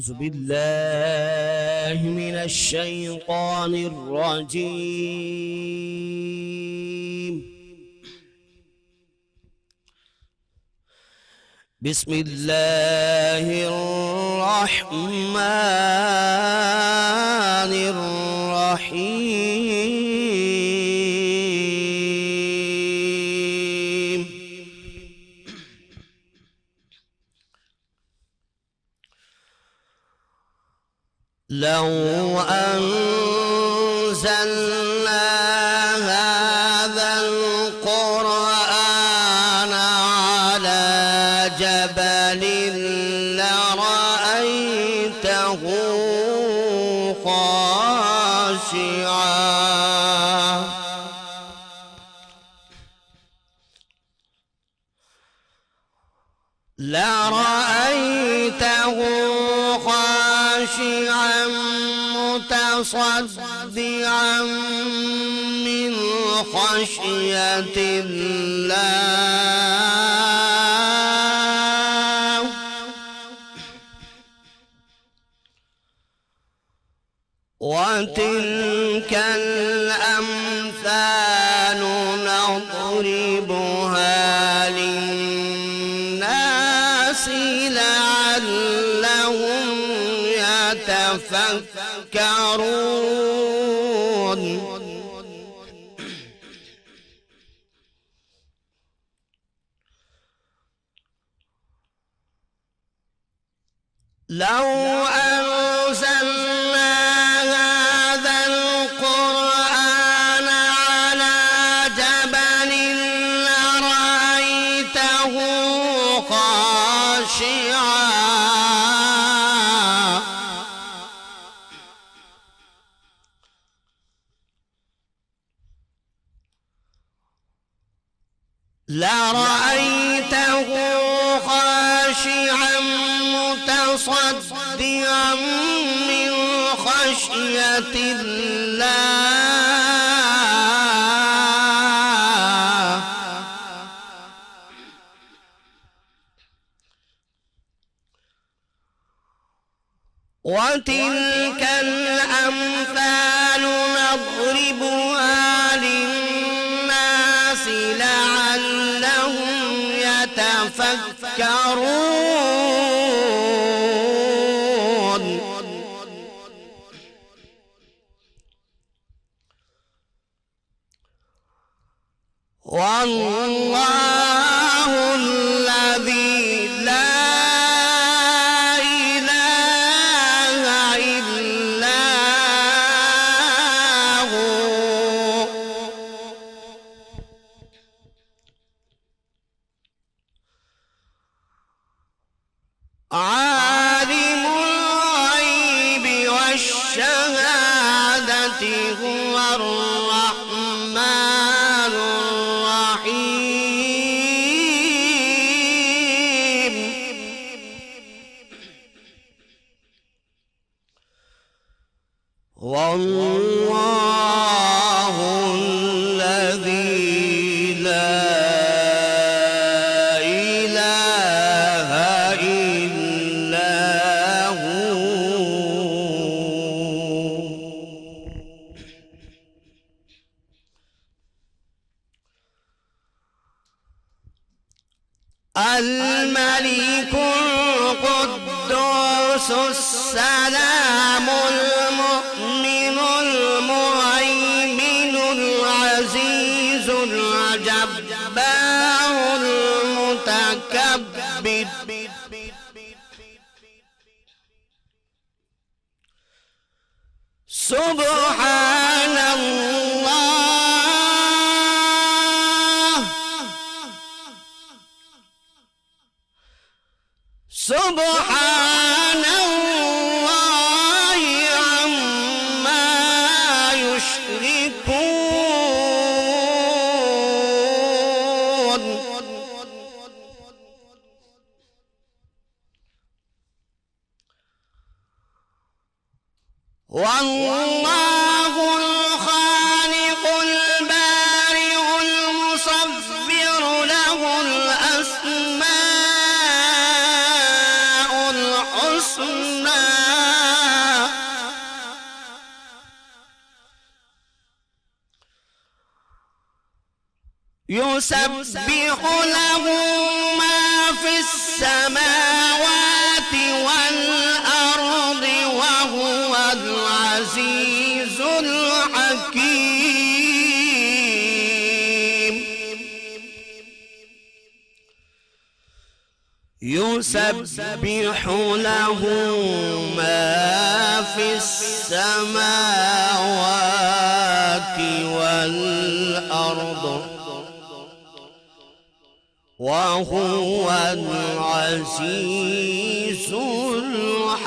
أعوذ بالله من الشيطان الرجيم. بسم الله الرحمن الرحيم. لو أنزلنا هذا القرآن على جبل لرأيته خاشعا متصدعا من خشية الله. وتلك الأمثال نضربها للناس لعلهم يتفكرون. لو أنزلنا هذا القرآن على جبل لرأيته خاشعا متصدعا من خشية الله. وتلك الأمثال نضربها للناس لعلهم يتفكرون. والله الذي لا إله إلا هو عالم الغيب والشهادة هو الرحمن الرحيم. والله الذي لا إله إلا هو الملك القدوس السلام المؤمن المهيمن العزيز الجبار المتكبر. سبحان الله سبحان الله عما يشركون. والله الخالق البارئ المصور له الأسماء الحسنى يسبح له ما في السماوات والأرض وهو العزيز الحكيم. يسبح له ما في السماوات والأرض وهو العزيز الحكيم.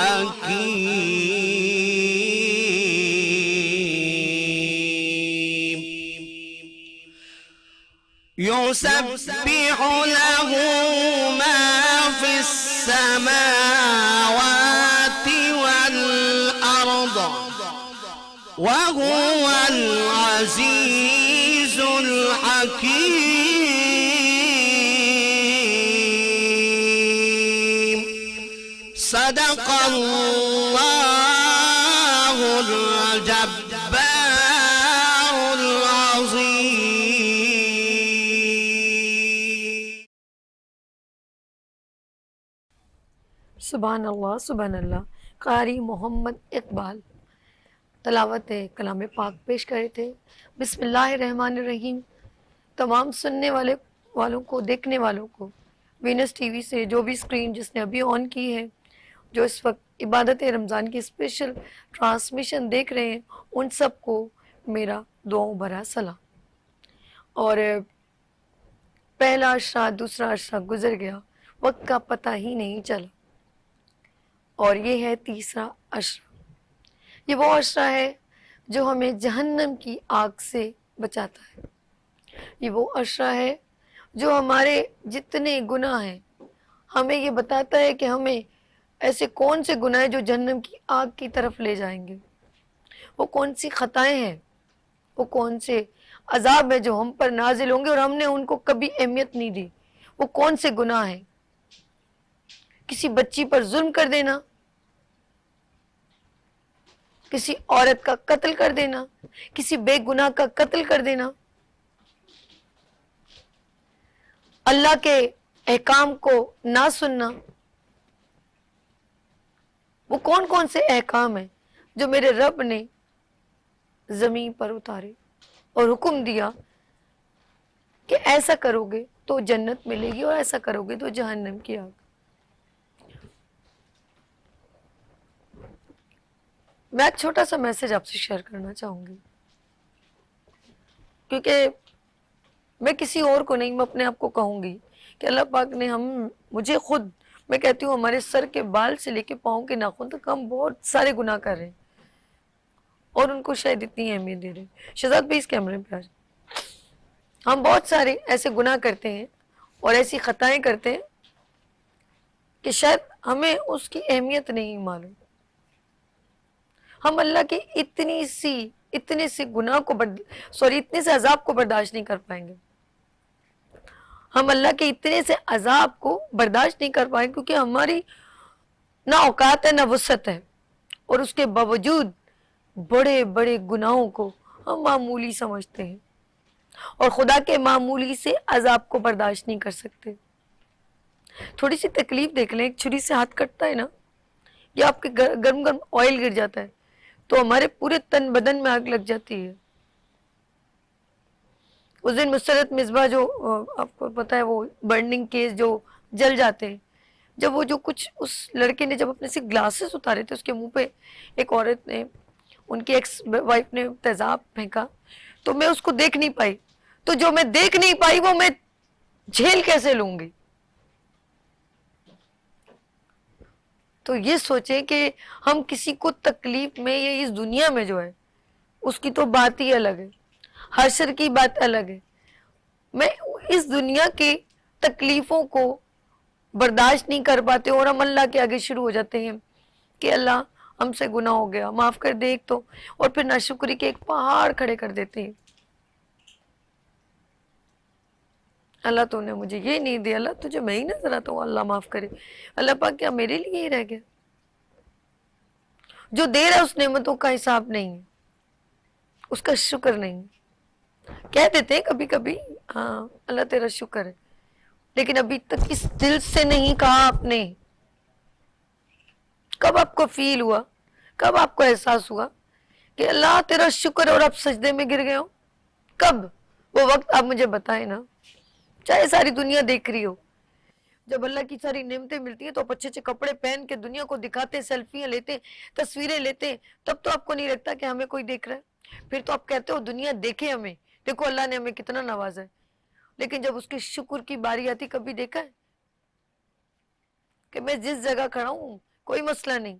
يسبح له ما في السماوات والأرض وهو العزيز الحكيم. صدق الله الجبار العظيم. سبحان اللہ. قاری محمد اقبال تلاوت کلام پاک پیش کرے تھے. بسم اللہ الرحمن الرحیم. تمام سننے والوں کو، دیکھنے والوں کو وینس ٹی وی سے جو بھی اسکرین جس نے ابھی آن کی ہے، جو اس وقت عبادت رمضان کی اسپیشل ٹرانسمیشن دیکھ رہے ہیں، ان سب کو میرا دعاؤں بھرا سلام. اور پہلا عشرہ دوسرا عشرہ گزر گیا، وقت کا پتہ ہی نہیں چلا، اور یہ ہے تیسرا عشرہ. یہ وہ عشرہ ہے جو ہمیں جہنم کی آگ سے بچاتا ہے. یہ وہ عشرہ ہے جو ہمارے جتنے گناہ ہیں ہمیں یہ بتاتا ہے کہ ہمیں ایسے کون سے گناہ ہیں جو جہنم کی آگ کی طرف لے جائیں گے، وہ کون سی خطائیں ہیں، وہ کون سے عذاب ہیں جو ہم پر نازل ہوں گے اور ہم نے ان کو کبھی اہمیت نہیں دی. وہ کون سے گناہ ہیں؟ کسی بچی پر ظلم کر دینا، کسی عورت کا قتل کر دینا، کسی بے گناہ کا قتل کر دینا، اللہ کے احکام کو نہ سننا. وہ کون کون سے احکام ہیں جو میرے رب نے زمین پر اتارے اور حکم دیا کہ ایسا کرو گے تو جنت ملے گی اور ایسا کرو گے تو جہنم کی آگ. میں ایک چھوٹا سا میسج آپ سے شیئر کرنا چاہوں گی، کیونکہ میں کسی اور کو نہیں، میں اپنے آپ کو کہوں گی کہ اللہ پاک نے مجھے خود، میں کہتی ہوں ہمارے سر کے بال سے لے کے پاؤں کے ناخن تک ہم بہت سارے گناہ کر رہے ہیں اور ان کو شاید اتنی اہمیت دے رہے ہیں. شہزاد بھائی اس کیمرے پہ آ جائیں. ہم بہت سارے ایسے گناہ کرتے ہیں اور ایسی خطائیں کرتے ہیں کہ شاید ہمیں اس کی اہمیت نہیں معلوم. ہم اللہ کے اتنے سے گناہ کو اتنے سے عذاب کو برداشت نہیں کر پائیں گے. ہم اللہ کے اتنے سے عذاب کو برداشت نہیں کر پائیں کیونکہ ہماری نہ اوقات ہے نہ وسعت ہے، اور اس کے باوجود بڑے بڑے گناہوں کو ہم معمولی سمجھتے ہیں اور خدا کے معمولی سے عذاب کو برداشت نہیں کر سکتے. تھوڑی سی تکلیف دیکھ لیں، ایک چھری سے ہاتھ کٹتا ہے نا، یا آپ کے گرم آئل گر جاتا ہے تو ہمارے پورے تن بدن میں آگ لگ جاتی ہے. اس دن مسرت مصباح جو آپ کو پتا ہے وہ برننگ کیس جو جل جاتے ہیں، جب وہ جو کچھ اس لڑکے نے جب اپنے سے گلاسز اتارے تھے، اس کے منہ پہ ایک عورت نے، ان کی ایکس وائف نے تیزاب پھینکا، تو میں اس کو دیکھ نہیں پائی. تو جو میں دیکھ نہیں پائی وہ میں جھیل کیسے لوں گی؟ تو یہ سوچیں کہ ہم کسی کو تکلیف میں یا اس دنیا میں جو ہے اس کی تو بات ہی الگ ہے، حشر کی بات الگ ہے. میں اس دنیا کی تکلیفوں کو برداشت نہیں کر پاتے اور ہم اللہ کے آگے شروع ہو جاتے ہیں کہ اللہ ہم سے گناہ ہو گیا، معاف کر دے ایک تو، اور پھر ناشکری کے ایک پہاڑ کھڑے کر دیتے ہیں. اللہ تو نے مجھے یہ نہیں دیا، اللہ تجھے میں ہی نظر آتا ہوں، اللہ معاف کرے. اللہ پاک کیا میرے لیے ہی رہ گیا؟ جو دے رہا ہے اس نعمتوں کا حساب نہیں ہے، اس کا شکر نہیں. کہہ دیتے ہیں کبھی کبھی ہاں اللہ تیرا شکر ہے، لیکن ابھی تک اس دل سے نہیں کہا آپ نے. کب آپ کو فیل ہوا، کب آپ کو احساس ہوا کہ اللہ تیرا شکر ہے اور آپ سجدے میں گر گئے ہو؟ کب؟ وہ وقت آپ مجھے بتائیں نا. چاہے ساری دنیا دیکھ رہی ہو، جب اللہ کی ساری نعمتیں ملتی ہیں تو آپ اچھے اچھے کپڑے پہن کے دنیا کو دکھاتے، سیلفیاں لیتے، تصویریں لیتے، تب تو آپ کو نہیں لگتا کہ ہمیں کوئی دیکھ رہا ہے. پھر تو آپ کہتے ہو دنیا دیکھے ہمیں، دیکھو اللہ نے ہمیں کتنا نوازا ہے. لیکن جب اس کے شکر کی باری آتی، کبھی دیکھا ہے کہ میں جس جگہ کھڑا ہوں کوئی مسئلہ نہیں،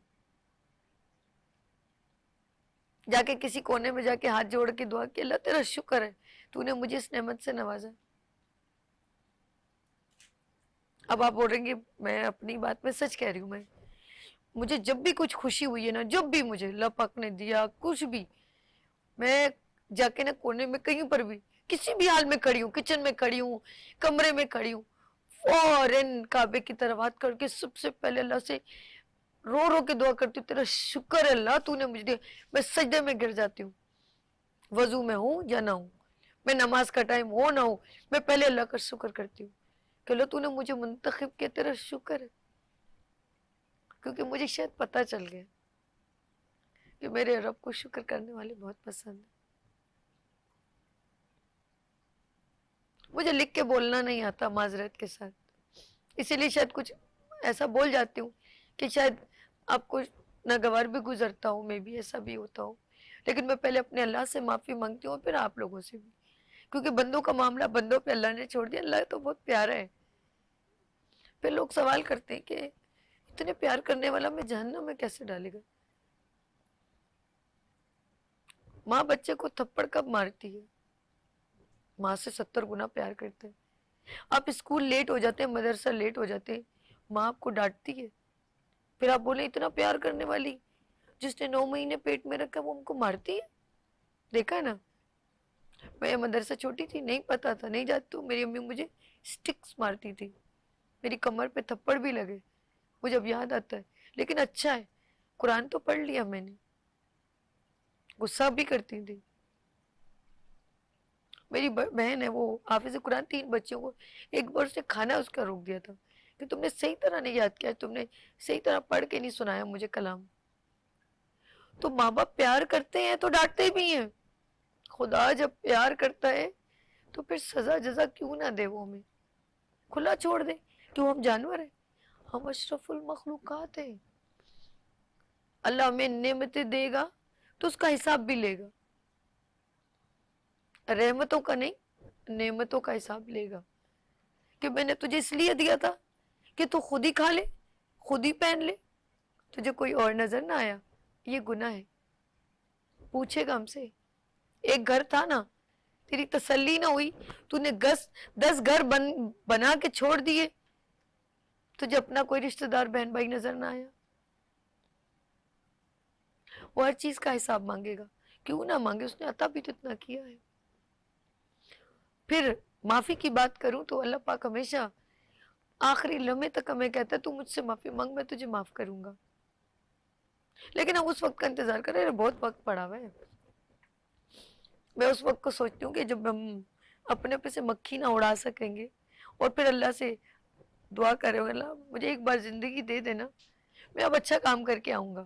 جا کے کسی کونے میں جا کے ہاتھ جوڑ کے دعا کہ اللہ تیرا شکر ہے تو نے مجھے اس نعمت سے نوازا. اب آپ بول رہیں گے میں اپنی بات میں سچ کہہ رہی ہوں. مجھے جب بھی کچھ خوشی ہوئی ہے نا، جب بھی مجھے اللہ پاک نے دیا کچھ بھی، میں جا کے نا کونے میں کہیں پر بھی کسی بھی حال میں کھڑی ہوں، کچن میں کھڑی ہوں، کمرے میں کھڑی ہوں، فوراً کعبے کی طرف ہاتھ کر کے سب سے پہلے اللہ سے رو رو کے دعا کرتی ہوں، تیرا شکر ہے اللہ تو نے مجھے دیا. میں سجدے میں گر جاتی ہوں، وضو میں ہوں یا نہ ہوں، میں نماز کا ٹائم ہو نہ ہو، میں پہلے اللہ کا شکر کرتی ہوں کہ اللہ تو نے مجھے منتخب کیا، تیرا شکر ہے. کیونکہ مجھے شاید پتہ چل گیا کہ میرے رب کو شکر کرنے والے بہت پسند ہیں. مجھے لکھ کے بولنا نہیں آتا معذرت کے ساتھ، اسی لیے شاید کچھ ایسا بول جاتی ہوں کہ شاید آپ کو ناگوار بھی گزرتا ہوں، میں بھی ایسا بھی ہوتا ہوں. لیکن میں پہلے اپنے اللہ سے معافی مانگتی ہوں، پھر آپ لوگوں سے بھی، کیونکہ بندوں کا معاملہ بندوں پہ اللہ نے چھوڑ دیا. اللہ تو بہت پیارا ہے. پھر لوگ سوال کرتے ہیں کہ اتنے پیار کرنے والا میں جہنم میں کیسے ڈالے گا؟ ماں بچے کو تھپڑ کب مارتی ہے؟ ماں سے 70 گنا پیار کرتے ہیں. آپ اسکول لیٹ ہو جاتے ہیں، مدرسہ لیٹ ہو جاتے ہیں، ماں آپ کو ڈانٹتی ہے، پھر آپ بولیں اتنا پیار کرنے والی جس نے 9 مہینے پیٹ میں رکھا وہ ہم کو مارتی ہے. دیکھا ہے نا، میں مدرسہ چھوٹی تھی، نہیں پتا تھا، نہیں جاتی تو میری امی مجھے سٹکس مارتی تھی، میری کمر پہ تھپڑ بھی لگے، مجھے اب یاد آتا ہے. لیکن اچھا ہے قرآن تو پڑھ لیا میں نے. غصہ بھی کرتی تھی. میری بہن ہے وہ حافظ قرآن، 3 بچوں کو ایک بار سے کھانا اس کا روک دیا تھا کہ تم نے صحیح طرح نہیں یاد کیا، تم نے صحیح طرح پڑھ کے نہیں سنایا مجھے کلام. تو ماں باپ پیار کرتے ہیں تو ڈانٹتے بھی ہیں. خدا جب پیار کرتا ہے تو پھر سزا جزا کیوں نہ دے، وہ ہمیں کھلا چھوڑ دے. کیوں ہم جانور ہیں؟ ہم اشرف المخلوقات ہیں. اللہ ہمیں نعمتیں دے گا تو اس کا حساب بھی لے گا، رحمتوں کا نہیں، نعمتوں کا حساب لے گا. کہ میں نے تجھے اس لیے دیا تھا کہ تو خود ہی کھا لے، خود ہی پہن لے، تجھے کوئی اور نظر نہ آیا. یہ گناہ ہے. پوچھے گا ہم سے. ایک گھر تھا نا، تیری تسلی نہ ہوئی، تو نے 10 گھر بنا کے چھوڑ دیے، تجھے اپنا کوئی رشتہ دار بہن بھائی نظر نہ آیا. وہ ہر چیز کا حساب مانگے گا، کیوں نہ مانگے، اس نے عطا بھی تو اتنا کیا ہے. پھر معافی کی بات کروں تو اللہ پاک ہمیشہ آخری لمحے تک ہمیں کہتا ہے تو مجھ سے معافی مانگ، میں تجھے معاف کروں گا. لیکن ہم اس وقت کا انتظار کر رہے ہیں، بہت وقت پڑا ہوا ہے. میں اس وقت کو سوچتی ہوں کہ جب ہم اپنے پہ سے مکھی نہ اڑا سکیں گے اور پھر اللہ سے دعا کرے گا اللہ مجھے ایک بار زندگی دے دینا، میں اب اچھا کام کر کے آؤں گا.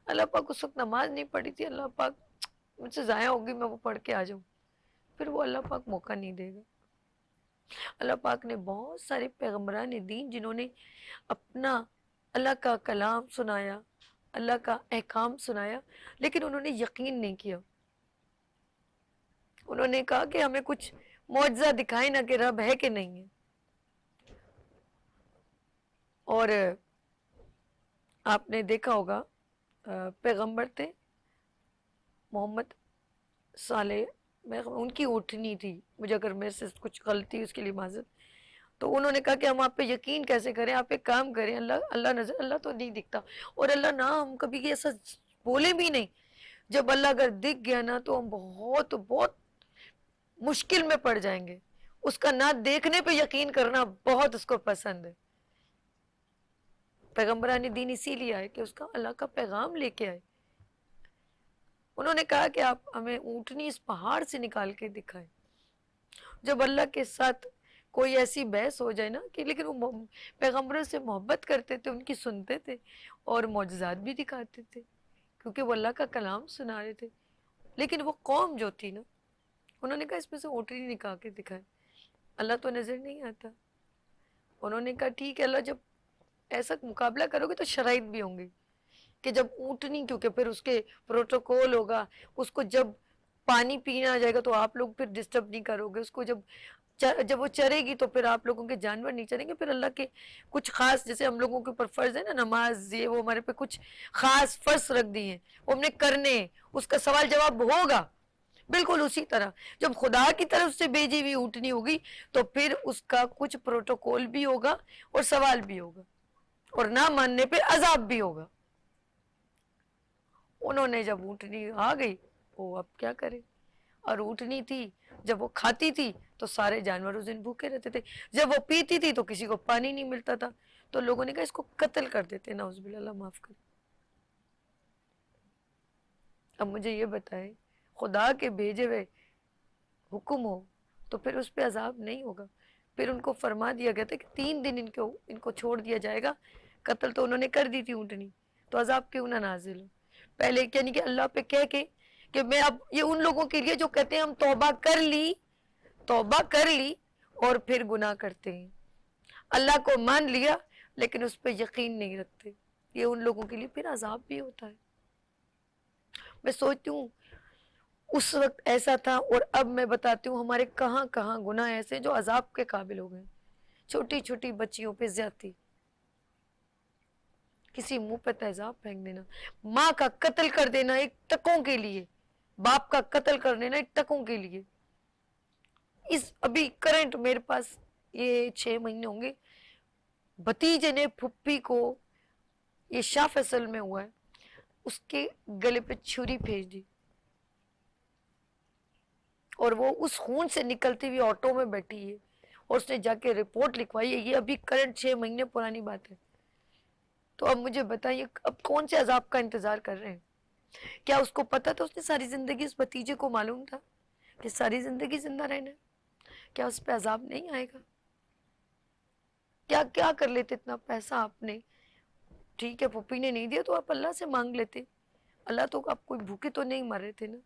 اللہ پاک اس وقت نماز نہیں پڑھی تھی، اللہ پاک مجھ سے ضائع ہوگی، میں وہ پڑھ کے آ جاؤں، پھر وہ اللہ پاک موقع نہیں دے گا. اللہ پاک نے بہت سارے پیغمبران دین جنہوں نے اپنا اللہ کا کلام سنایا، اللہ کا احکام سنایا، لیکن انہوں نے یقین نہیں کیا. انہوں نے کہا کہ ہمیں کچھ معجزہ دکھائے نہ کہ رب ہے کہ نہیں ہے. اور آپ نے دیکھا ہوگا پیغمبر تھے محمد صالح، ان کی اٹھنی تھی، مجھے اگر میرے سے کچھ غلطی اس کے لیے معذرت. تو انہوں نے کہا کہ ہم آپ پہ یقین کیسے کریں، آپ ایک کام کریں، اللہ نظر، اللہ تو نہیں دکھتا. اور اللہ نہ ہم کبھی ایسا بولے بھی نہیں. جب اللہ اگر دکھ گیا نا تو ہم بہت بہت مشکل میں پڑ جائیں گے. اس کا نہ دیکھنے پہ یقین کرنا بہت اس کو پسند ہے. پیغمبران دین اسی لیے آئے کہ اس کا اللہ کا پیغام لے کے آئے. انہوں نے کہا کہ آپ ہمیں اونٹنی اس پہاڑ سے نکال کے دکھائیں. جب اللہ کے ساتھ کوئی ایسی بحث ہو جائے نا کہ لیکن وہ پیغمبروں سے محبت کرتے تھے، ان کی سنتے تھے اور معجزات بھی دکھاتے تھے کیونکہ وہ اللہ کا کلام سنا رہے تھے. لیکن وہ قوم جو تھی نا، انہوں نے کہا اس میں سے اونٹنی نکال کے دکھائے، اللہ تو نظر نہیں آتا. انہوں نے کہا ٹھیک ہے اللہ، جب ایسا مقابلہ کرو گے تو شرائط بھی ہوں گی کہ جب اونٹنی، کیونکہ پھر اس کے پروٹوکول ہوگا، اس کو جب پانی پینا آ جائے گا تو آپ لوگ پھر ڈسٹرب نہیں کرو گے اس کو، جب وہ چرے گی تو پھر آپ لوگوں کے جانور نہیں چریں گے. پھر اللہ کے کچھ خاص، جیسے ہم لوگوں کے اوپر فرض ہے نا نماز، یہ وہ ہمارے پہ کچھ خاص فرض رکھ دی ہیں، وہ ہم نے کرنے ہیں، اس کا سوال جواب ہوگا. بالکل اسی طرح جب خدا کی طرف سے بھیجی ہوئی اونٹنی ہوگی تو پھر اس کا کچھ پروٹوکول بھی ہوگا اور سوال بھی ہوگا اور نہ ماننے پہ عذاب بھی ہوگا. انہوں نے جب اونٹنی آ گئی وہ اب کیا کرے، اور اونٹنی تھی جب وہ کھاتی تھی تو سارے جانور اس دن بھوکے رہتے تھے، جب وہ پیتی تھی تو کسی کو پانی نہیں ملتا تھا. تو لوگوں نے کہا اس کو قتل کر دیتے، نعوذ باللہ، اللہ معاف کرے. اب مجھے یہ بتائیں، خدا کے بھیجے ہوئے حکم ہو تو پھر اس پہ عذاب نہیں ہوگا؟ پھر ان کو فرما دیا گیا تھا کہ 3 دن ان کو چھوڑ دیا جائے گا. قتل تو انہوں نے کر دی تھی اونٹنی، تو عذاب کیوں نہ نازل ہو؟ پہلے یعنی کہ اللہ پہ کہہ کے کہ میں اب یہ ان لوگوں کے لیے جو کہتے ہیں ہم توبہ کر لی اور پھر گناہ کرتے ہیں، اللہ کو مان لیا لیکن اس پہ یقین نہیں رکھتے، یہ ان لوگوں کے لیے پھر عذاب بھی ہوتا ہے. میں سوچتی ہوں اس وقت ایسا تھا اور اب میں بتاتی ہوں ہمارے کہاں کہاں گناہ ایسے جو عذاب کے قابل ہو گئے. چھوٹی چھوٹی بچیوں پہ زیادتی، کسی منہ پہ تیزاب پھینک دینا، ماں کا قتل کر دینا ایک ٹکوں کے لیے، باپ کا قتل کر دینا ایک ٹکوں کے لیے. اس ابھی کرنٹ میرے پاس یہ 6 مہینے ہوں گے، بھتیجے نے پھپھی کو، یہ شاہ فیصل میں ہوا ہے، اس کے گلے پہ چھری بھیج دی اور وہ اس خون سے نکلتی ہوئی آٹو میں بیٹھی ہے اور اس نے جا کے رپورٹ لکھوائی ہے. یہ ابھی کرنٹ 6 مہینے پرانی بات ہے. تو اب مجھے بتائیے اب کون سے عذاب کا انتظار کر رہے ہیں؟ کیا اس کو پتا تھا، اس نے ساری زندگی، اس بھتیجے کو معلوم تھا کہ ساری زندگی زندہ رہنا ہے؟ کیا اس پہ عذاب نہیں آئے گا؟ کیا کیا کر لیتے اتنا پیسہ آپ نے؟ ٹھیک ہے پھوپھی نے نہیں دیا تو آپ اللہ سے مانگ لیتے، اللہ تو آپ کوئی بھوکے تو نہیں مر رہے تھے نا.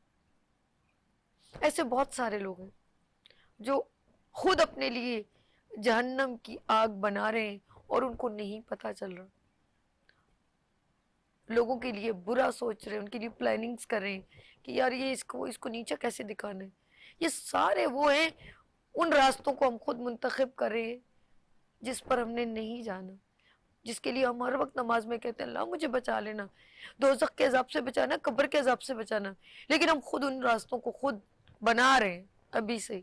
ایسے بہت سارے لوگ ہیں جو خود اپنے لیے جہنم کی آگ بنا رہے ہیں اور ان کو نہیں پتا چل رہا، لوگوں کے لیے برا سوچ رہے ہیں، ان کے لیے پلاننگز کر رہے ہیں کہ یار یہ اس کو نیچا کیسے دکھانا ہے. یہ سارے وہ ہیں، ان راستوں کو ہم خود منتخب کر رہے ہیں جس پر ہم نے نہیں جانا، جس کے لیے ہم ہر وقت نماز میں کہتے ہیں اللہ مجھے بچا لینا، دوزخ کے عذاب سے بچانا، قبر کے عذاب سے بچانا، لیکن ہم خود ان راستوں کو خود بنا رہے ہیں ابھی سے.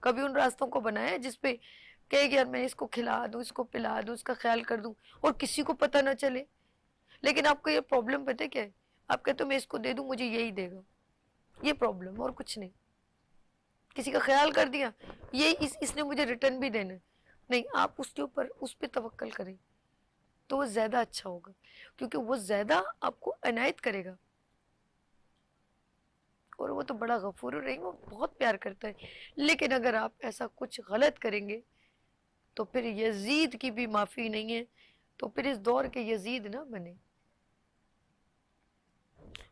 کبھی ان راستوں کو بنایا جس پہ کہے کہ یار میں اس کو کھلا دوں، اس کو پلا دوں، اس کا خیال کر دوں اور کسی کو پتہ نہ چلے. لیکن آپ کو یہ پرابلم پتہ کیا ہے؟ آپ کہتے ہو میں اس کو دے دوں مجھے یہی دے گا، یہ پرابلم اور کچھ نہیں. کسی کا خیال کر دیا یہ اس نے مجھے ریٹرن بھی دینا ہے، نہیں، آپ اس کے اوپر اس پہ توکل کریں تو وہ زیادہ اچھا ہوگا کیونکہ وہ زیادہ آپ کو عنایت کرے گا اور وہ تو بڑا غفور الرحیم، وہ بہت پیار کرتا ہے. لیکن اگر آپ ایسا کچھ غلط کریں گے تو پھر یزید کی بھی معافی نہیں ہے، تو پھر اس دور کے یزید نہ بنے.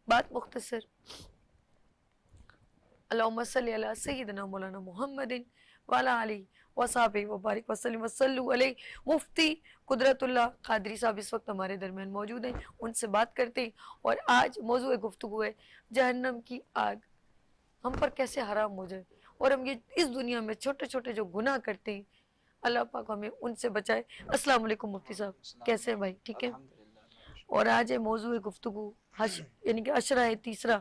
بات مختصر، اللہم صلی علی سیدنا مولانا محمد وعلی آلہ وصحبہ وبارک وسلم وصلوا علیہ. مفتی قدرت اللہ قادری صاحب اس وقت ہمارے درمیان موجود ہیں، ان سے بات کرتے ہیں. اور آج موضوع گفتگو ہے جہنم کی آگ ہم پر کیسے حرام ہو جائے اور ہم یہ اس دنیا میں چھوٹے چھوٹے جو گناہ کرتے ہیں اللہ پاک ہمیں ان سے بچائے. السلام علیکم مفتی صاحب، کیسے ہیں بھائی؟ ٹھیک ہے. اور آج ہے موضوع گفتگو یعنی کہ عشرہ ہے تیسرا،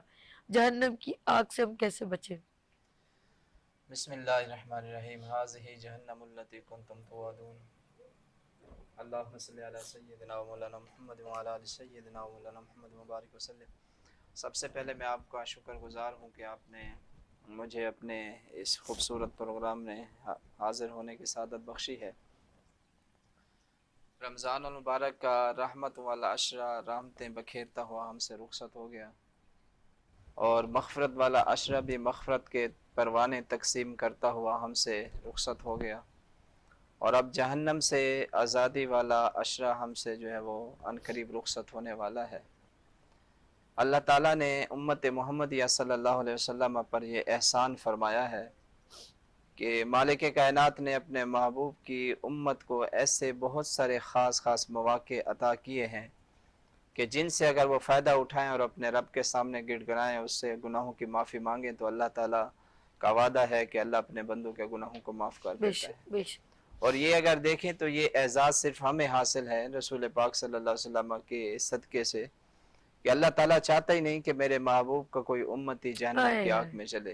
جہنم کی آگ سے ہم کیسے بچیں. بسم اللہ الرحمن الرحیم. هذه جہنم التي كنتم توعدون. اللهم صل على سیدنا و مولانا محمد وعلى آل سیدنا و مولانا محمد مبارک وسلم. سب سے پہلے میں آپ کا شکر گزار ہوں کہ آپ نے مجھے اپنے اس خوبصورت پروگرام میں حاضر ہونے کی سعادت بخشی ہے. رمضان المبارک کا رحمت والا عشرہ رحمتیں بکھیرتا ہوا ہم سے رخصت ہو گیا اور مغفرت والا عشرہ بھی مغفرت کے پروانے تقسیم کرتا ہوا ہم سے رخصت ہو گیا، اور اب جہنم سے آزادی والا عشرہ ہم سے جو ہے وہ عنقریب رخصت ہونے والا ہے۔ اللہ تعالیٰ نے امت محمدیہ صلی اللہ علیہ وسلم پر یہ احسان فرمایا ہے کہ مالک کائنات نے اپنے محبوب کی امت کو ایسے بہت سارے خاص مواقع عطا کیے ہیں کہ جن سے اگر وہ فائدہ اٹھائیں اور اپنے رب کے سامنے گڑ گڑائیں، اس سے گناہوں کی معافی مانگیں، تو اللہ تعالیٰ کا وعدہ ہے کہ اللہ اپنے بندوں کے گناہوں کو معاف کر دیتا ہے۔ اور یہ اگر دیکھیں تو یہ اعزاز صرف ہمیں حاصل ہے رسول پاک صلی اللہ علیہ وسلم کے صدقے سے، کہ اللہ تعالیٰ چاہتا ہی نہیں کہ میرے محبوب کا کوئی امتی جہنم کی آگ میں جلے۔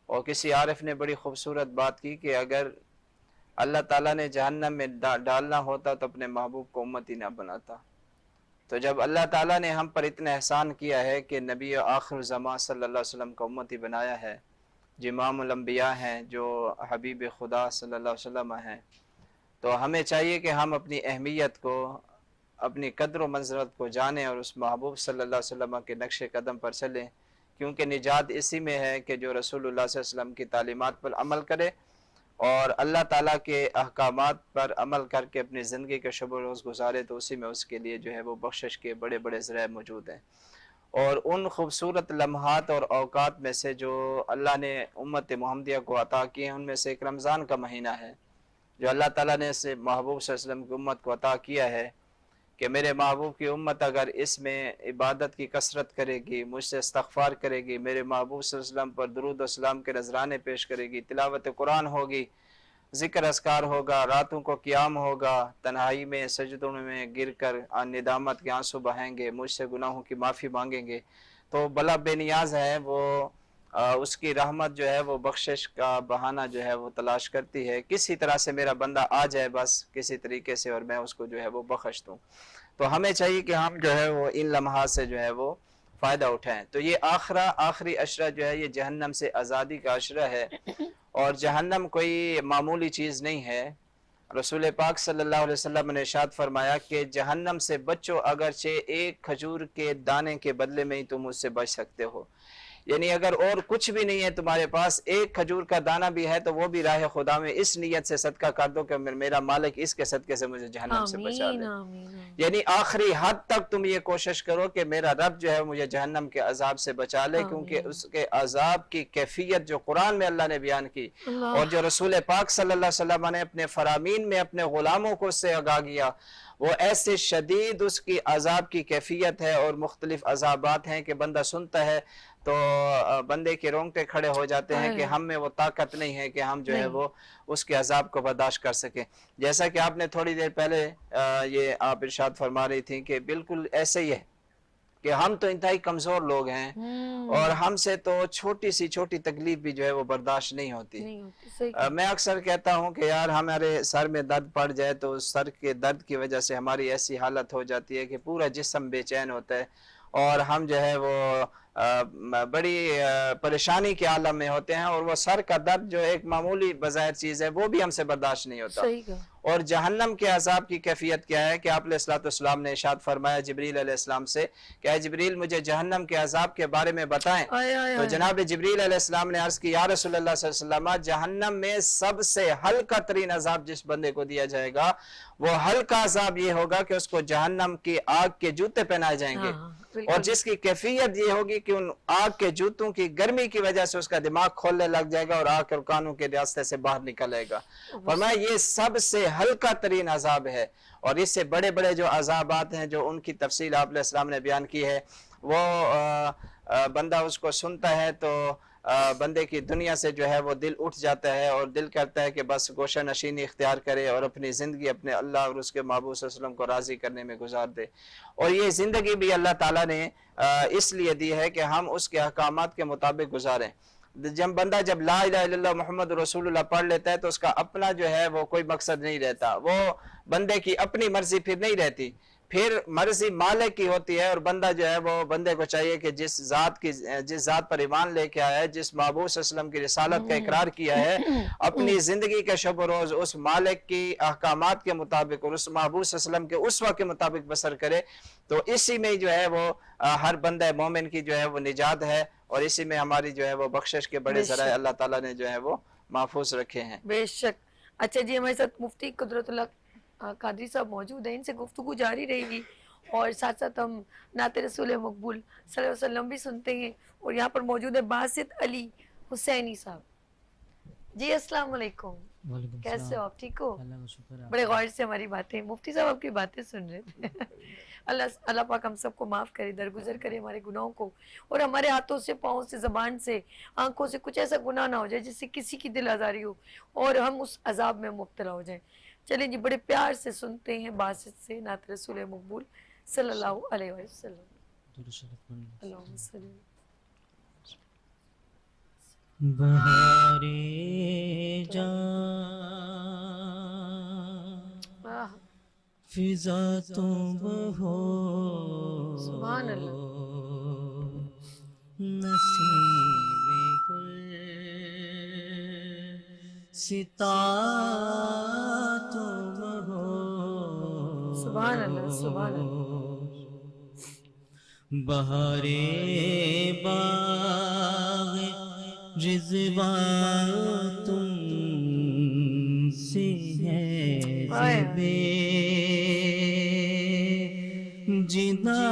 اور کسی عارف نے بڑی خوبصورت بات کی کہ اگر اللہ تعالیٰ نے جہنم میں ڈالنا ہوتا تو اپنے محبوب کو امتی نہ بناتا۔ تو جب اللہ تعالیٰ نے ہم پر اتنا احسان کیا ہے کہ نبی آخر زمان صلی اللہ علیہ وسلم کو امتی بنایا ہے، جو امام الانبیاء ہیں، جو حبیب خدا صلی اللہ علیہ وسلم ہیں، تو ہمیں چاہیے کہ ہم اپنی اہمیت کو، اپنی قدر و منزلت کو جانیں اور اس محبوب صلی اللہ علیہ وسلم کے نقش قدم پر چلیں، کیونکہ نجات اسی میں ہے کہ جو رسول اللہ صلی اللہ علیہ وسلم کی تعلیمات پر عمل کرے اور اللہ تعالیٰ کے احکامات پر عمل کر کے اپنی زندگی کا شب و روز گزارے، تو اسی میں اس کے لیے جو ہے وہ بخشش کے بڑے بڑے ذرائع موجود ہیں۔ اور ان خوبصورت لمحات اور اوقات میں سے جو اللہ نے امت محمدیہ کو عطا کیے ہیں، ان میں سے ایک رمضان کا مہینہ ہے جو اللہ تعالیٰ نے اسے محبوب صلی اللہ علیہ وسلم کی امت کو عطا کیا ہے کہ میرے محبوب کی امت اگر اس میں عبادت کی کثرت کرے گی، مجھ سے استغفار کرے گی، میرے محبوب صلی اللہ علیہ وسلم پر درود و سلام کے نذرانے پیش کرے گی، تلاوت قرآن ہوگی، ذکر اذکار ہوگا، راتوں کو قیام ہوگا، تنہائی میں سجدوں میں گر کر ندامت کے آنسو بہائیں گے، مجھ سے گناہوں کی معافی مانگیں گے، تو بلا بے نیاز ہے وہ، اس کی رحمت جو ہے وہ بخشش کا بہانہ جو ہے وہ تلاش کرتی ہے، کسی طرح سے میرا بندہ آ جائے بس کسی طریقے سے اور میں اس کو جو ہے وہ بخش دوں۔ تو ہمیں چاہیے کہ ہم جو ہے وہ ان لمحات سے جو ہے وہ فائدہ اٹھائیں۔ تو یہ آخری عشرہ جو ہے یہ جہنم سے آزادی کا عشرہ ہے، اور جہنم کوئی معمولی چیز نہیں ہے۔ رسول پاک صلی اللہ علیہ وسلم نے ارشاد فرمایا کہ جہنم سے بچو اگرچہ ایک کھجور کے دانے کے بدلے میں ہی تم اس سے بچ سکتے ہو، یعنی اگر اور کچھ بھی نہیں ہے تمہارے پاس، ایک کھجور کا دانہ بھی ہے تو وہ بھی راہ خدا میں اس نیت سے صدقہ کر دو کہ میرا مالک اس کے صدقے سے مجھے جہنم سے بچا دے۔ یعنی آخری حد تک تم یہ کوشش کرو کہ میرا رب جو ہے مجھے جہنم کے عذاب سے بچا لے، کیونکہ اس کے عذاب کی کیفیت جو قرآن میں اللہ نے بیان کی اور جو رسول پاک صلی اللہ علیہ وسلم نے اپنے فرامین میں اپنے غلاموں کو اس سے آگاہ کیا، وہ ایسے شدید اس کی عذاب کی کیفیت ہے اور مختلف عذابات ہیں کہ بندہ سنتا ہے تو بندے کے رونگٹے کھڑے ہو جاتے ہیں کہ ہم میں وہ طاقت نہیں ہے کہ ہم جو ہے وہ اس کے عذاب کو برداشت کر سکیں۔ جیسا کہ آپ نے تھوڑی دیر پہلے یہ آپ ارشاد فرما رہی تھیں کہ بالکل ایسے ہی ہے کہ ہم تو انتہائی کمزور لوگ ہیں اور ہم سے تو چھوٹی تکلیف بھی جو ہے وہ برداشت نہیں ہوتی۔ میں اکثر کہتا ہوں کہ یار ہمارے سر میں درد پڑ جائے تو سر کے درد کی وجہ سے ہماری ایسی حالت ہو جاتی ہے کہ پورا جسم بے چین ہوتا ہے اور ہم جو ہے وہ بڑی پریشانی کے عالم میں ہوتے ہیں، اور وہ سر کا درد جو ایک معمولی بظاہر چیز ہے وہ بھی ہم سے برداشت نہیں ہوتا۔ اور جہنم کے عذاب کی کیفیت کیا ہے کہ آپ علیہ السلام نے ارشاد فرمایا جبریل علیہ السلام سے کہ اے جبریل مجھے جہنم کے عذاب کے بارے میں بتائیں۔ تو جناب جبریل علیہ السلام نے عرض کی یا رسول اللہ صلی اللہ علیہ وسلم، جہنم میں سب سے ہلکا ترین عذاب جس بندے کو دیا جائے گا وہ ہلکا عذاب یہ ہوگا کہ اس کو جہنم کی آگ کے جوتے پہنائے جائیں گے، اور جس کی کیفیت یہ ہوگی کہ ان آگ کے جوتوں کی گرمی کی وجہ سے اس کا دماغ کھولنے لگ جائے گا اور آگ کے کانوں کے راستے سے باہر نکل آئے گا۔ فرمایا یہ سب سے ہلکا ترین عذاب ہے، اور اس سے بڑے بڑے جو عذابات ہیں جو ان کی تفصیل آپ علیہ السلام نے بیان کی ہے، وہ بندہ اس کو سنتا ہے تو بندے کی دنیا سے جو ہے وہ دل اٹھ جاتا ہے اور دل کرتا ہے کہ بس گوشہ نشینی اختیار کرے اور اپنی زندگی اپنے اللہ اور اس کے محبوب صلی اللہ علیہ وسلم کو راضی کرنے میں گزار دے۔ اور یہ زندگی بھی اللہ تعالیٰ نے اس لیے دی ہے کہ ہم اس کے احکامات کے مطابق گزاریں۔ جب بندہ لا الہ الا اللہ محمد رسول اللہ پڑھ لیتا ہے تو اس کا اپنا جو ہے وہ کوئی مقصد نہیں رہتا، وہ بندے کی اپنی مرضی پھر نہیں رہتی، پھر مرضی مالک کی ہوتی ہے، اور بندہ جو ہے وہ بندے کو چاہیے کہ جس ذات پر ایمان لے کے آیا ہے، جس محبوب صلی اللہ علیہ وسلم کی رسالت کا اقرار کیا ہے، اپنی زندگی کا شب و روز اس مالک کی احکامات کے مطابق اور اس محبوب صلی اللہ علیہ وسلم کے اسوہ کے مطابق بسر کرے، تو اسی میں جو ہے وہ ہر بندہ مومن کی جو ہے وہ نجات ہے، اور اسی میں ہماری جو ہے وہ بخشش کے بڑے ذرائع اللہ تعالیٰ نے جو ہے وہ محفوظ رکھے ہیں۔ بے شک۔ اچھا جی، ہمارے ساتھ مفتی قدرت اللہ قادری صاحب موجود ہیں، ان سے گفتگو جاری رہے گی، اور ساتھ ساتھ ہم نعت رسول مقبول صلی اللہ علیہ وسلم بھی سنتے ہیں، اور یہاں پر موجود ہے باسط علی حسینی صاحب۔ جی السلام علیکم، کیسے ہو آپ؟ ٹھیک ہو؟ بڑے غور سے ہماری باتیں، مفتی صاحب آپ کی باتیں سن رہے تھے۔ اللہ پاک ہم سب کو معاف کرے، درگزر کرے ہمارے گناہوں کو، اور ہمارے ہاتھوں سے، پاؤں سے، زبان سے، آنکھوں سے کچھ ایسا گناہ نہ ہو جائے جس سے کسی کی دل آزاری ہو اور ہم اس عذاب میں مبتلا ہو جائیں۔ چلیں جی، بڑے پیار سے سنتے ہیں باسط سے نعت رسول مقبول صلی اللہ علیہ وسلم۔ اللہم صلی اللہ۔ بہارے جان فضا تم ہو، سبحان اللہ، نسیم گل ستا تم ہو، سبحان اللہ، سبحان اللہ۔ بہارے باغ رضوان تم سے ہے، بے جدا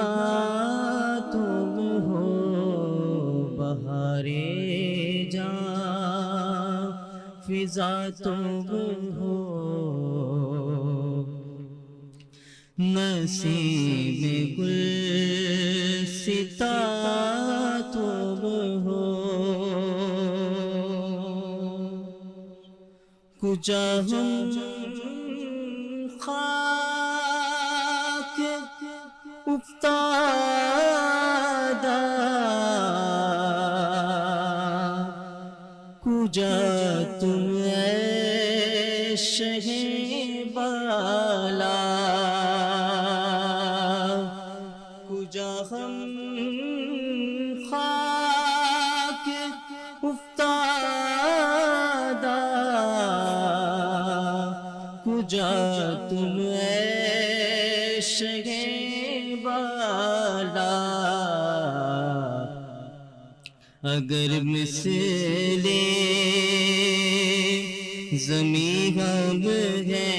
تم ہو، بہارے جان فضا تم ہو، نسیم گل ستا تم ہو، کجا ہم خاک افتادہ، کجا تم اے شہ بالا، کجا ہم خاک افتادہ، کجا تم اے شہ بالا، اگر مثل زمیں ہم ہے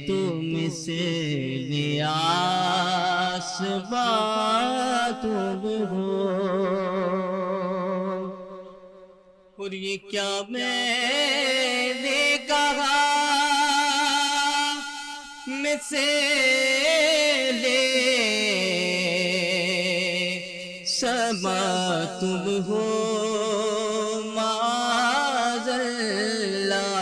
تو مثل آسمان تم ہو، اور یہ کیا میں نے کہا مثل سما تم ہو، معاذ اللہ،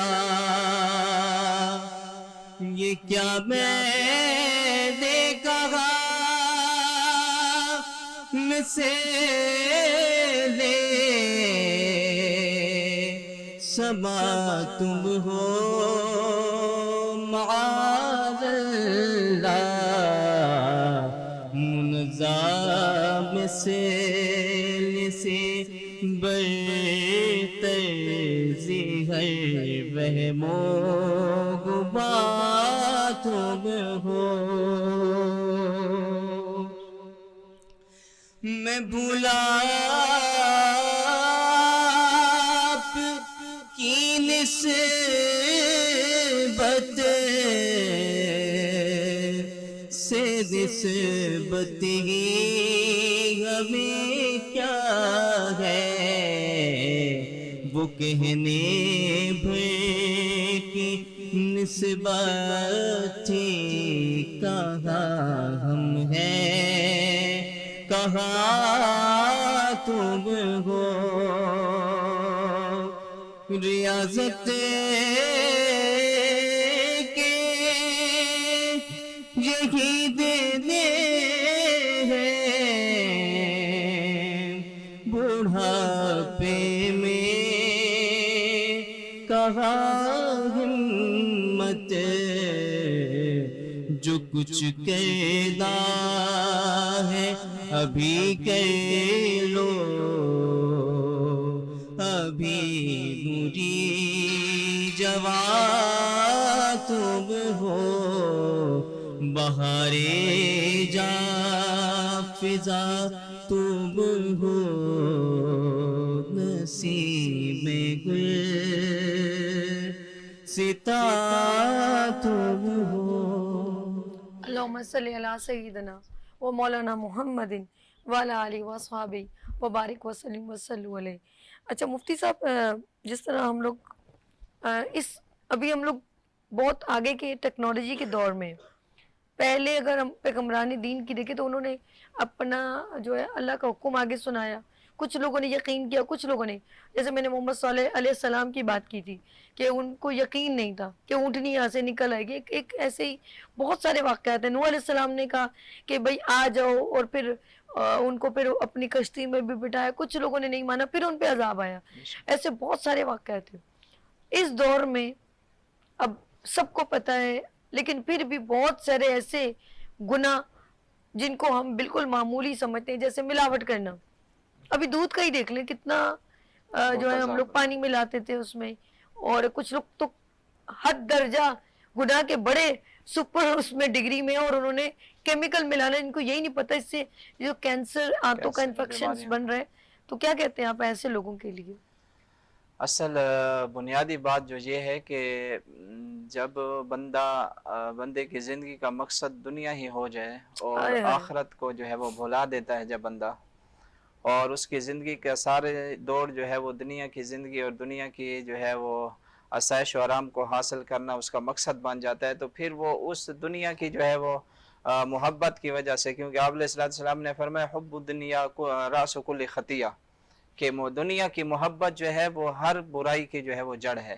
یہ کیا میں نے کہا مثل سما تم ہو، معاذ اللہ، منزہ مثل سے برتر زہر وہم و غبار تم ہو، میں بھولا آپ کی نسبت سے، نسبت ہی ہمیں کیا ہے، وہ کہنے بھر کی نسبت تھی، کہاں ہم ہیں کہاں تم ہو، ریاضت کے یہی دینے ہیں، بڑھاپے میں کہاں ہمت، جو کچھ کردہ ہے ابھی کر لو، ابھی نوری جواں تم ہو، بہارے جا فضا تم ہو، نسیم گل ستا تم ہو۔ اللہم صلی علی سیدنا و مولانا محمد وعلی آلہ وصحابہ وبارک وسلم وصلو علیہ۔ اچھا مفتی صاحب، جس طرح ہم لوگ ابھی ہم لوگ بہت آگے کے ٹیکنالوجی کے دور میں، پہلے اگر ہم پیغمبران دین کی دیکھیں تو انہوں نے اپنا جو ہے اللہ کا حکم آگے سنایا، کچھ لوگوں نے یقین کیا، کچھ لوگوں نے، جیسے میں نے محمد صالح علیہ السلام کی بات کی تھی کہ ان کو یقین نہیں تھا کہ اونٹنی یہاں سے نکل آئے گی، ایک ایسے ہی بہت سارے واقعات ہیں۔ نوح علیہ السلام نے کہا کہ بھئی آ جاؤ، اور پھر ان کو پھر اپنی کشتی میں بھی بٹھایا، کچھ لوگوں نے نہیں مانا، پھر ان پہ عذاب آیا۔ ایسے بہت سارے واقعات ہیں۔ اس دور میں اب سب کو پتہ ہے، لیکن پھر بھی بہت سارے ایسے گناہ جن کو ہم بالکل معمولی سمجھتے ہیں، جیسے ملاوٹ کرنا۔ ابھی دودھ کا ہی دیکھ لیں، کتنا جو ہے ہم لوگ پانی ملاتے تھے اس میں، اور کچھ لوگ تو حد درجہ گناہ کے بڑے سپر اس میں ڈگری میں، اور انہوں نے کیمیکل ملانا، ان کو یہی نہیں پتہ اس سے جو کینسر، آنتوں کا انفیکشنز بن رہے ہیں۔ تو کیا کہتے ہیں آپ ایسے لوگوں کے لیے؟ اصل بنیادی بات جو یہ ہے کہ جب بندے کی زندگی کا مقصد دنیا ہی ہو جائے اور آخرت کو جو ہے وہ بھلا دیتا ہے جب بندہ، اور اس کی زندگی کا سارے دوڑ جو ہے وہ دنیا کی زندگی اور دنیا کی جو ہے وہ آسائش و آرام کو حاصل کرنا اس کا مقصد بن جاتا ہے، تو پھر وہ اس دنیا کی جو ہے وہ محبت کی وجہ سے، کیونکہ آپ علیہ السلام نے فرمایا حب الدنیا راس کل خطیہ، کہ دنیا کی محبت جو ہے وہ ہر برائی کی جو ہے وہ جڑ ہے۔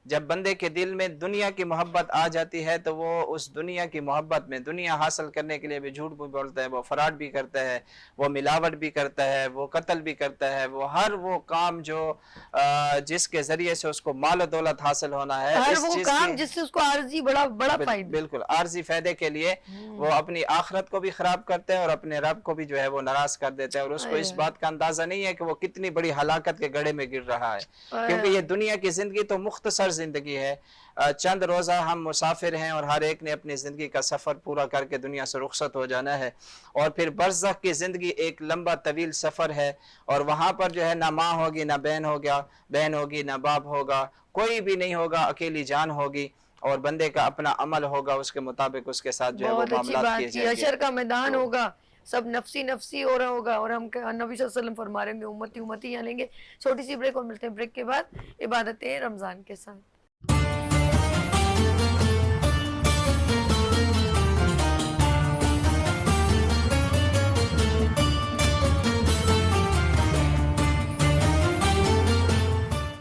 جب بندے کے دل میں دنیا کی محبت آ جاتی ہے تو وہ اس دنیا کی محبت میں دنیا حاصل کرنے کے لیے بھی جھوٹ بھی بولتا ہے، وہ فراڈ بھی کرتا ہے، وہ ملاوٹ بھی کرتا ہے، وہ قتل بھی کرتا ہے، وہ ہر وہ کام جو جس کے ذریعے سے اس کو مال و دولت حاصل ہونا ہے، ہر وہ کام جس سے اس کو عارضی بڑا فائدہ، بالکل عارضی فائدے کے لیے وہ اپنی آخرت کو بھی خراب کرتے ہیں اور اپنے رب کو بھی جو ہے وہ ناراض کر دیتے ہیں، اور اس کو اس بات کا اندازہ نہیں ہے کہ وہ کتنی بڑی ہلاکت کے گڑھے میں گر رہا ہے، کیونکہ یہ دنیا کی زندگی تو مختصر زندگی ہے، چند روزہ ہم مسافر ہیں، اور ہر ایک نے اپنی زندگی کا سفر پورا کر کے دنیا سے رخصت ہو جانا ہے، اور پھر برزخ کی زندگی ایک لمبا طویل سفر ہے، اور وہاں پر جو ہے نہ ماں ہوگی، نہ بہن ہوگی، نہ باپ ہوگا، کوئی بھی نہیں ہوگا، اکیلی جان ہوگی، اور بندے کا اپنا عمل ہوگا، اس کے مطابق اس کے ساتھ جو ہے وہ معاملات کیے جائیں گے۔ حشر کا میدان ہوگا، سب نفسی نفسی ہو رہا ہوگا، اور ہم نبی صلی اللہ علیہ وسلم فرما رہے ہیں امتی امتی یہاں لیں گے۔ چھوٹی سی بریک اور ملتے ہیں بریک کے بعد عبادت رمضان کے ساتھ۔